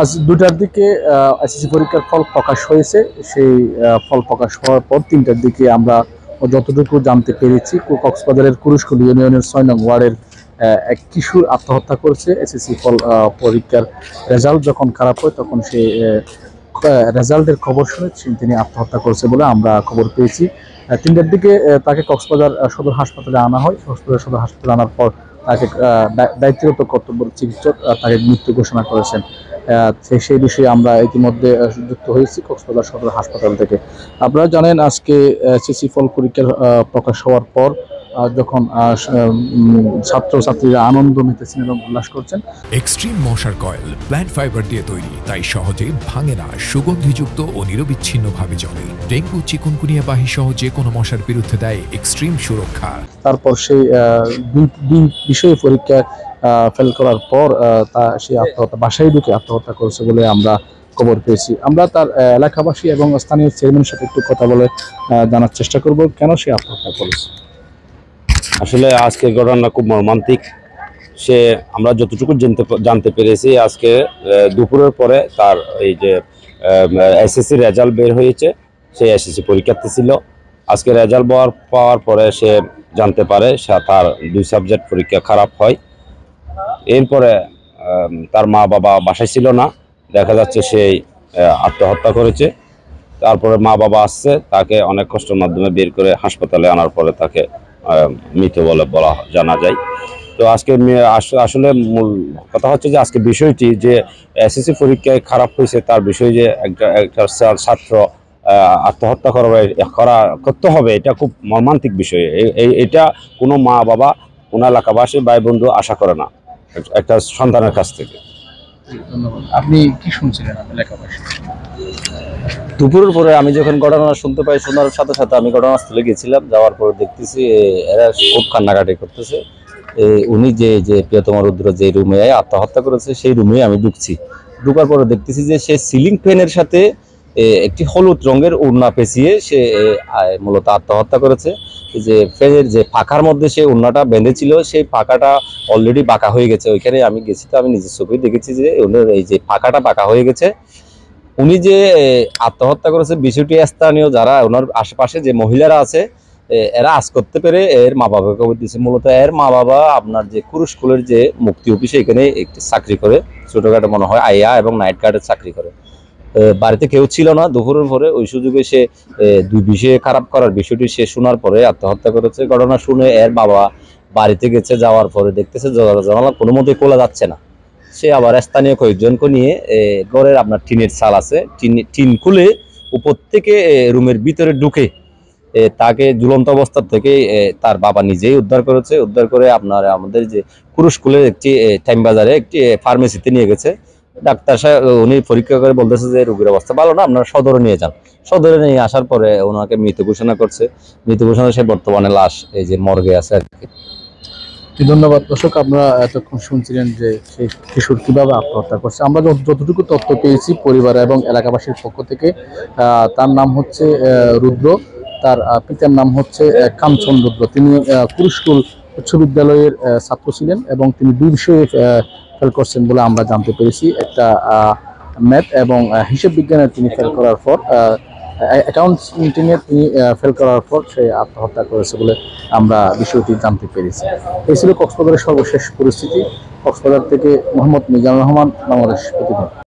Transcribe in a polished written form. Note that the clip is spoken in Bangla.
আজ 2টার দিকে এসএসসি পরীক্ষার ফল প্রকাশ হয়েছে। সেই ফল প্রকাশ হওয়ার পর 3টার দিকে আমরা যতটুকু জানতে পেরেছি, কক্সবাজারের কুরুশকুল ইউনিয়নের 6 নং ওয়ার্ডের এক কিশোর আত্মহত্যা করেছে। এসএসসি ফল পরীক্ষার রেজাল্ট যখন খারাপ হয় তখন সে রেজাল্টের খবর শুনে তিনি আত্মহত্যা করেছে বলে আমরা খবর পেয়েছি। 3টার দিকে তাকে কক্সবাজার সদর হাসপাতালে আনা হয়। কক্সবাজার সদর হাসপাতালে আনার পর তাকে দায়িত্বরত কর্তব্য চিকিৎসক তাকে মৃত্যু ঘোষণা করেছেন। সেই বিষয়ে আমরা ইতিমধ্যে যুক্ত হয়েছি কক্সবাজার সদর হাসপাতাল থেকে। আপনারা জানেন, আজকে এসএসসি ফল পরীক্ষার প্রকাশ হওয়ার পর যখন ছাত্রছাত্রীরা আনন্দ মেতেছেন এবং উল্লাস করছেন। এক্সট্রিম মশার কয়েল প্ল্যান্ট ফাইবার দিয়ে তৈরি, তাই সহজে ভাঙে না, সুগন্ধিযুক্ত ও নিরবিচ্ছিন্নভাবে জ্বলে। ডেঙ্গু, চিকুনগুনিয়া বাহি সহ যে কোনো মশার বিরুদ্ধে দেয় এক্সট্রিম সুরক্ষা। তারপর সেই দুই বিষয়ে পরীক্ষা ফেল করার পর সে বাসায় ঢুকে আত্মহত্যা করেছে বলে আমরা খবর পেয়েছি। আমরা তার এলাকাবাসী এবং স্থানীয় চেয়ারম্যানের সাথে একটু কথা বলে জানার চেষ্টা করব কেন সে আত্মহত্যা করেছে। আসলে আজকের ঘটনা খুব মর্মান্তিক। আমরা যতটুকু জানতে পেরেছি, আজকে দুপুরের পরে তার এই যে এসএসসি রেজাল্ট বের হয়েছে, সে এসএসসি পরীক্ষার্থী ছিল। আজকে রেজাল্ট পাওয়ার পরে সে জানতে পারে তার 2 সাবজেক্ট পরীক্ষা খারাপ হয়। এরপরে তার মা বাবা বাসায় ছিল না, দেখা যাচ্ছে সে আত্মহত্যা করেছে। তারপরে মা বাবা আসছে, তাকে অনেক কষ্টের মাধ্যমে বের করে হাসপাতালে আনার পরে তাকে মৃত বলে জানা যায়। তো আজকে আসলে মূল কথা হচ্ছে যে আজকে বিষয়টি যে এসএসসি পরীক্ষায় খারাপ হয়েছে তার বিষয় যে একটা ছাত্র আত্মহত্যা করতে হবে, এটা খুব মর্মান্তিক বিষয়। এটা কোনো মা বাবা, কোনো এলাকাবাসী, ভাই বন্ধু আশা করে না একটা সন্তানের কাছ থেকে। ধন্যবাদ। আপনি কি শুনছিলেন এলাকাবাসী? দুপুরের পরে আমি যখন ঘটনা শুনতে পাই, শোনার সাথে সাথে আমি ঘটনাস্থলে গেছিলাম। যাওয়ার পরে দেখতেছি এরা খুব কান্নাকাটি করতেছে। উনি যে প্রিয়তম রুদ্র যে রুমে আত্মহত্যা করেছে সেই রুমে আমি ঢুকার পরে দেখতেছি যে সে সিলিং ফ্যানের সাথে একটি হলুদ রঙের ওড়না পেঁচিয়ে সে মূলত আত্মহত্যা করেছে। যে ফ্যানের যে পাখার মধ্যে সে ওড়নাটা বেঁধেছিল, সেই পাখাটা অলরেডি বাঁকা হয়ে গেছে। ওইখানে আমি গেছি, তো আমি নিজের চোখেই দেখেছি যে ওনার এই যে পাখাটা বাঁকা হয়ে গেছে। উনি যে আত্মহত্যা করেছে বিষয়টি স্থানীয় যারা ওনার আশেপাশে যে মহিলারা আছে এরা আজ করতে পেরে এর মা বাবাকে খবর দিয়েছে। মূলত এর মা বাবা আপনার যে কুরুশকুলের যে মুক্তি অফিসে এখানে একটি চাকরি করে, ছোটখাটো মনে হয় আইয়া এবং নাইট গার্ডের চাকরি করে। বাড়িতে কেউ ছিল না দুপুরের পরে, ওই সুযোগে সে 2 বিষয়ে খারাপ করার বিষয়টি সে শোনার পরে আত্মহত্যা করেছে। ঘটনা শুনে এর বাবা বাড়িতে গেছে, যাওয়ার পরে দেখতেছে জানালা কোনো মতেই খোলা যাচ্ছে না। সে আবার স্থানীয় কয়েকজনকে নিয়ে ঘরের আপনার টিনের চাল আছে, টিন খুলে উপর থেকে রুমের ভিতরে ঢুকে তাকে ঝুলন্ত অবস্থা থেকে তার বাবা নিজেই উদ্ধার করেছে। উদ্ধার করে আপনার আমাদের যে কুরুশকুলের একটি টাইম বাজারে একটি ফার্মেসিতে নিয়ে গেছে। ডাক্তার সাহেব উনি পরীক্ষা করে বলতেছে যে রোগীর অবস্থা ভালো না, আপনারা সদরে নিয়ে যান। সদরে নিয়ে আসার পরে ওনাকে মৃত ঘোষণা করছে। মৃত ঘোষণা, সে বর্তমানে লাশ এই যে মর্গে আছে আর কি। ধন্যবাদ। দর্শক, আপনারা এতক্ষণ শুনছিলেন যে সেই কিশোর কিভাবে আত্মহত্যা করছে। আমরা যতটুকু তথ্য পেয়েছি পরিবার এবং এলাকাবাসীর পক্ষ থেকে, তার নাম হচ্ছে রুদ্র, তার পিতার নাম হচ্ছে কাঞ্চন রুদ্র। তিনি কুরুশকুল উচ্চ বিদ্যালয়ের ছাত্র ছিলেন এবং তিনি 2 বিষয়ে ফেল করছেন বলে আমরা জানতে পেরেছি। একটা ম্যাথ এবং হিসাব বিজ্ঞানে তিনি ফেল করার পর, অ্যাকাউন্টিংয়ে তিনি ফেল করার পর সে আত্মহত্যা করেছে বলে আমরা বিষয়টি জানতে পেরেছি। এই ছিল কক্সবাজারের সর্বশেষ পরিস্থিতি। কক্সবাজার থেকে মোহাম্মদ মিজানুর রহমান, বাংলাদেশ প্রতিদিন।